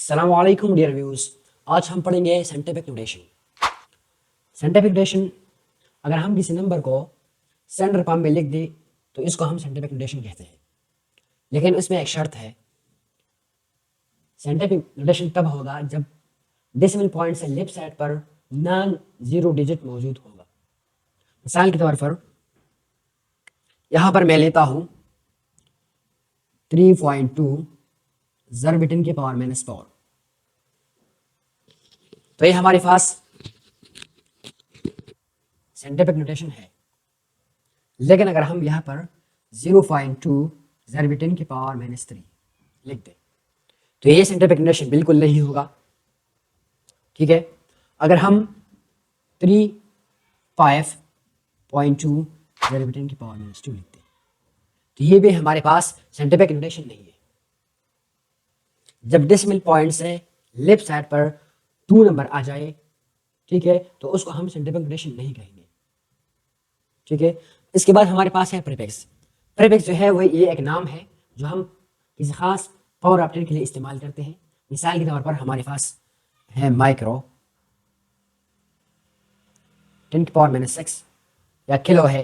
अस्सलामुअलैकुम dear views. आज हम पढ़ेंगे साइंटिफिक नोटेशन। साइंटिफिक नोटेशन, अगर हम किसी नंबर को स्टैंडर्ड फॉर्म में लिख दें तो इसको हम साइंटिफिक नोटेशन कहते हैं। लेकिन इसमें एक शर्त है, साइंटिफिक नोटेशन तब होगा जब डेसिमल पॉइंट से लेफ्ट साइड पर नॉन जीरो डिजिट मौजूद होगा। मिसाल के तौर पर यहाँ पर मैं लेता हूँ 3.2 ज़रब 10 की पावर -4। तो ये हमारे पास साइंटिफिक नोटेशन है। लेकिन अगर हम यहाँ पर 0.2 ज़रब 10 की पावर -3 लिख दें तो ये साइंटिफिक नोटेशन बिल्कुल नहीं होगा। ठीक है, अगर हम 3.5.2 ज़रब 10 की पावर -2 लिख दें तो ये भी हमारे पास साइंटिफिक नोटेशन नहीं है। जब डेसिमल पॉइंट से लेफ्ट साइड पर 2 नंबर आ जाए, ठीक है, तो उसको हम साइंटिफिक नोटेशन नहीं कहेंगे। ठीक है, इसके बाद हमारे पास है प्रीफिक्स। प्रीफिक्स जो है वो ये एक नाम है जो हम किसी खास पावर ऑफ 10 के लिए इस्तेमाल करते हैं। मिसाल के तौर पर हमारे पास है माइक्रो 10 की पावर -6, या किलो है।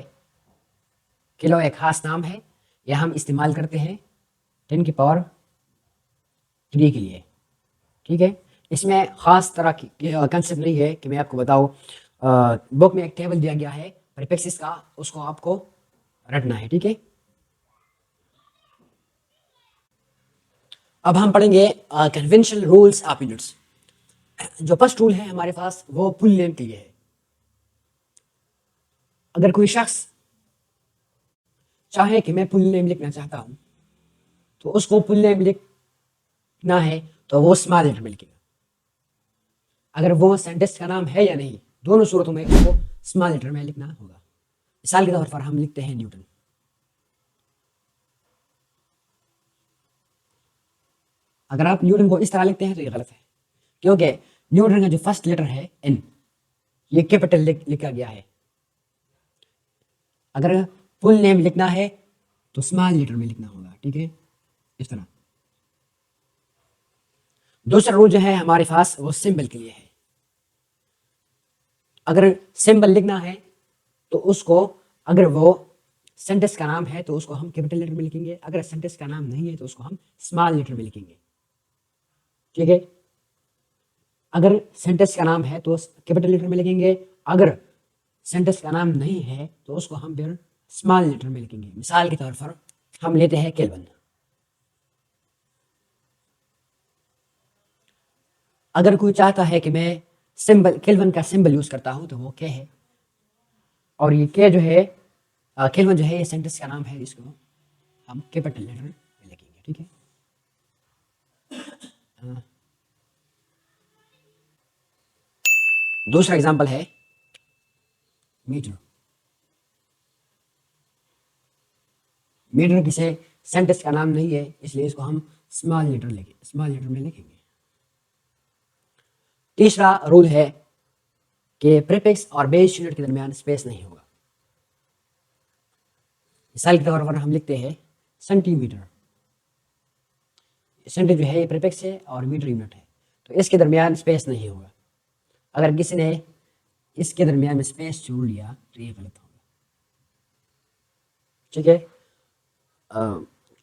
किलो एक खास नाम है, यह हम इस्तेमाल करते हैं 10 की पावर 3 के लिए। ठीक है, इसमें ख़ास तरह की कंसेप्ट नहीं है कि मैं आपको बताऊँ। बुक में एक टेबल दिया गया है प्रीफिक्सेस का, उसको आपको रटना है। ठीक है, अब हम पढ़ेंगे कन्वेंशनल रूल्स ऑफ यूनिट्स। जो फर्स्ट रूल है हमारे पास वो फुल नेम के लिए है। अगर कोई शख्स चाहे कि मैं फुल नेम लिखना चाहता हूं तो उसको फुल नेम लिखना है तो वो स्मॉल लेटर में लिखेगा। अगर वो साइंटिस्ट का नाम है या नहीं, दोनों सूरतों में उसको स्मॉल लेटर में लिखना होगा। मिसाल के तौर पर हम लिखते हैं न्यूटन। अगर आप न्यूटन को इस तरह लिखते हैं तो ये गलत है, क्योंकि न्यूटन का जो फर्स्ट लेटर है एन, ये कैपिटल लिखा गया है। अगर फुल नेम लिखना है तो स्मॉल लेटर में लिखना होगा। ठीक है, इस तरह। दूसरा रूल जो है हमारे पास वो सिंबल के लिए है। अगर सिंबल लिखना है तो उसको, अगर वो सेंटेंस का नाम है तो उसको हम कैपिटल लेटर में लिखेंगे, अगर सेंटेंस का नाम नहीं है तो उसको हम स्मॉल लेटर में लिखेंगे। ठीक है, अगर सेंटेंस का नाम है तो कैपिटल लेटर में लिखेंगे, अगर सेंटेंस का नाम नहीं है तो उसको हम फिर स्मॉल लेटर में लिखेंगे। मिसाल के तौर पर हम लेते हैं केल्विन। अगर कोई चाहता है कि मैं सिंबल केल्विन का सिंबल यूज करता हूं तो वो के है, और ये के जो है केल्विन जो है ये सेंटेंस का नाम है, इसको हम कैपिटल लेटर में लिखेंगे। ठीक है, दूसरा एग्जांपल है मीटर। मीटर किसी सेंटेंस का नाम नहीं है, इसलिए इसको हम स्मॉल लेटर में लिखेंगे। तीसरा रूल है कि प्रीफिक्स और बेस यूनिट के दरमियान स्पेस नहीं होगा। मिसाल के तौर पर हम लिखते हैं सेंटीमीटर। सेंटी जो है ये प्रीफिक्स है और मीटर यूनिट है, तो इसके दरमियान स्पेस नहीं होगा। अगर किसी ने इसके दरमियान में स्पेस छोड़ लिया तो ये गलत होगा। ठीक है,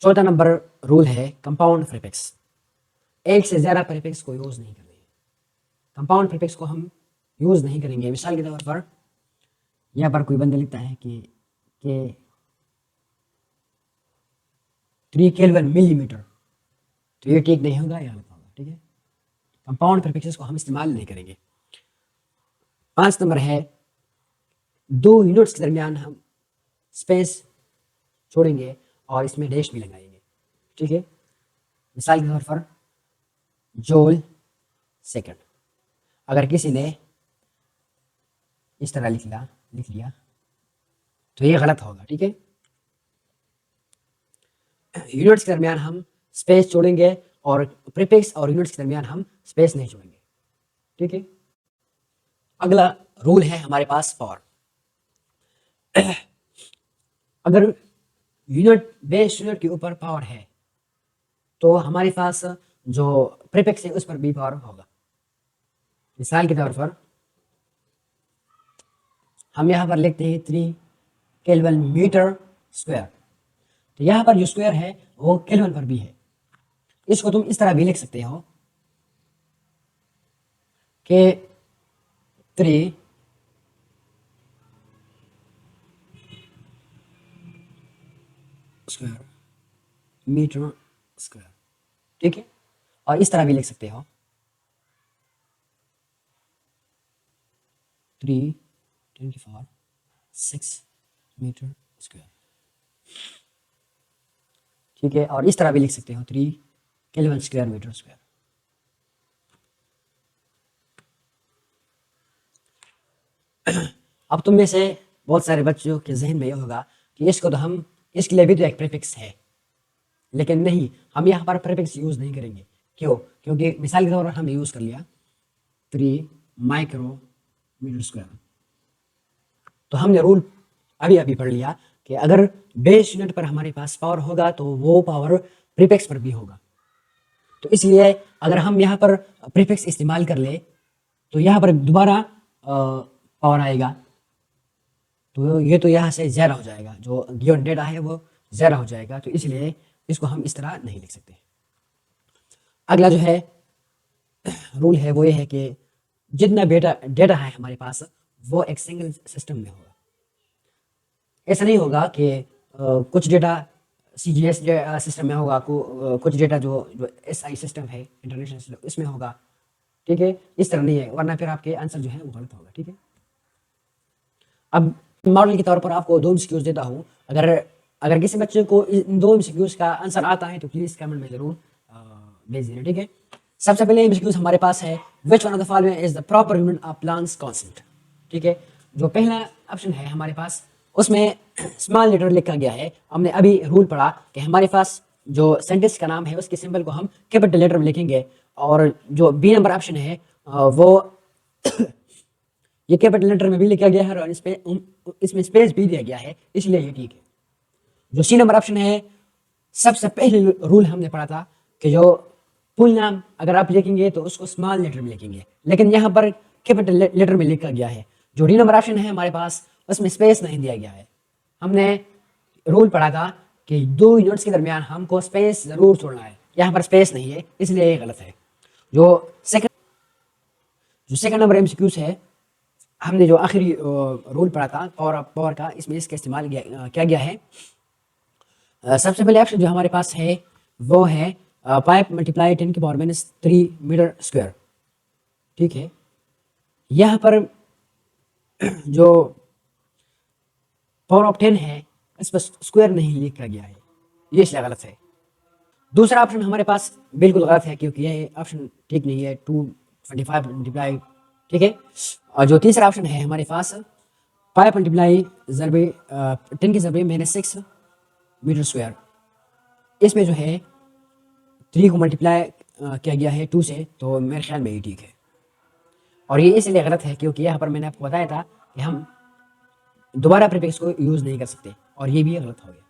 चौथा नंबर रूल है कंपाउंड प्रीफिक्स। एक से ज्यादा प्रीफिक्स को यूज नहीं करनी है। कंपाउंड प्रीफिक्स को हम यूज नहीं करेंगे। मिसाल के तौर पर यहाँ पर कोई बंदा लिखता है कि 3 केल्विन मिलीमीटर, तो ये ठीक नहीं होगा, यह गलत होगा। ठीक है, कंपाउंड प्रीफिक्सेस को हम इस्तेमाल नहीं करेंगे। 5 नंबर है दो यूनिट्स के दरमियान हम स्पेस छोड़ेंगे और इसमें डैश भी लगाएंगे। ठीक है, मिसाल के तौर पर जूल सेकंड। अगर किसी ने इस तरह लिख लिया तो ये गलत होगा। ठीक है, यूनिट्स के दरमियान हम स्पेस छोड़ेंगे और प्रीफिक्स और यूनिट्स के दरमियान हम स्पेस नहीं छोड़ेंगे। ठीक है, अगला रूल है हमारे पास पावर। अगर यूनिट बेस यूनिट के ऊपर पावर है तो हमारे पास जो प्रीफिक्स है उस पर भी पावर होगा। मिसाल के तौर पर हम यहाँ पर लिखते हैं 3 केल्विन मीटर स्क्वायर, तो यहाँ पर जो स्क्वायर है वो केल्विन पर भी है। इसको तुम इस तरह भी लिख सकते हो कि 3 स्क्वायर मीटर स्क्वायर, ठीक है। और इस तरह भी लिख सकते हो 3 10 की पावर 6 मीटर स्क्वायर, ठीक है। और इस तरह भी लिख सकते हो 3 केल्विन स्क्वायर मीटर स्क्वायर। अब तुम में से बहुत सारे बच्चों के जहन में ये होगा कि इसको तो हम, इसके लिए भी तो एक प्रीफिक्स है, लेकिन नहीं, हम यहाँ पर प्रीफिक्स यूज नहीं करेंगे। क्यों? क्योंकि मिसाल के तौर पर हमने यूज कर लिया 3 माइक्रो मीटर स्क्वायर, तो हमने रूल अभी अभी पढ़ लिया कि अगर बेस यूनिट पर हमारे पास पावर होगा तो वो पावर प्रीफिक्स पर भी होगा। तो इसलिए अगर हम यहाँ पर प्रीफिक्स इस्तेमाल कर ले तो यहाँ पर दोबारा पावर आएगा, तो ये तो यहाँ से ज़्यादा हो जाएगा, जो गिवन डेटा है वो ज़्यादा हो जाएगा, तो इसलिए इसको हम इस तरह नहीं लिख सकते। अगला जो है रूल है वो ये है कि जितना डेटा है हमारे पास वो एक सिंगल सिस्टम में होगा। ऐसा नहीं होगा कि कुछ डेटा CGS सिस्टम में होगा, कुछ डेटा जो SI सिस्टम है इंटरनेशनल सिस्टम इसमें होगा, ठीक है। इस तरह नहीं है, वरना फिर आपके आंसर जो है वो गलत होगा, ठीक है। अब मॉडल के तौर पर आपको 2 MCQs देता हूँ। अगर किसी बच्चे को इन 2 MCQs का आंसर आता है तो प्लीज़ कमेंट में ज़रूर भेज देना, ठीक है। सबसे पहले MCQs हमारे पास है which one of the following is the proper unit of Planck's constant, ठीक है। जो पहला ऑप्शन है हमारे पास उसमें स्मॉल लेटर लिखा गया है। हमने अभी रूल पढ़ा कि हमारे पास जो साइंटिस्ट का नाम है उसके सिंबल को हम कैपिटल लेटर में लिखेंगे, और जो बी नंबर ऑप्शन है वो ये कैपिटल लेटर में भी लिखा गया है और इसमें स्पेस भी दिया गया है, इसलिए ये ठीक है। जो सी नंबर ऑप्शन है, सबसे पहले रूल हमने पढ़ा था कि जो फुल नाम अगर आप लिखेंगे तो उसको स्मॉल लेटर में लिखेंगे, लेकिन यहाँ पर कैपिटल लेटर में लिखा गया है। जो डी नंबर ऑप्शन है हमारे पास उसमें स्पेस नहीं दिया गया है। हमने रूल पढ़ा था कि 2 यूनिट्स के दरमियान हमको स्पेस जरूर छोड़ना है, यहाँ पर स्पेस नहीं है, इसलिए ये गलत है। जो सेकंड नंबर MCQs है, हमने जो आखिरी रूल पढ़ा था पावर का, इसमें इसका इस्तेमाल किया गया है। सबसे पहले ऑप्शन जो हमारे पास है वो है पाइप मल्टीप्लाई 10 की पावर -3 मीटर स्क्वायर, ठीक है। यहाँ पर जो पावर ऑफ 10 है इस पर स्क्वायर नहीं लिखा गया है, ये इसलिए गलत है। दूसरा ऑप्शन हमारे पास बिल्कुल गलत है क्योंकि ये ऑप्शन ठीक नहीं है, 225 मल्टीप्लाई, ठीक है। और जो तीसरा ऑप्शन है हमारे पास 5 मल्टीप्लाई ज़रबे 10 की ज़रबे -6 मीटर स्क्वायर, इसमें जो है 3 को मल्टीप्लाई किया गया है 2 से, तो मेरे ख्याल में ये ठीक है। और ये इसलिए गलत है क्योंकि यहाँ पर मैंने आपको बताया था कि हम दोबारा प्रीफिक्स को यूज़ नहीं कर सकते, और ये भी गलत हो गया।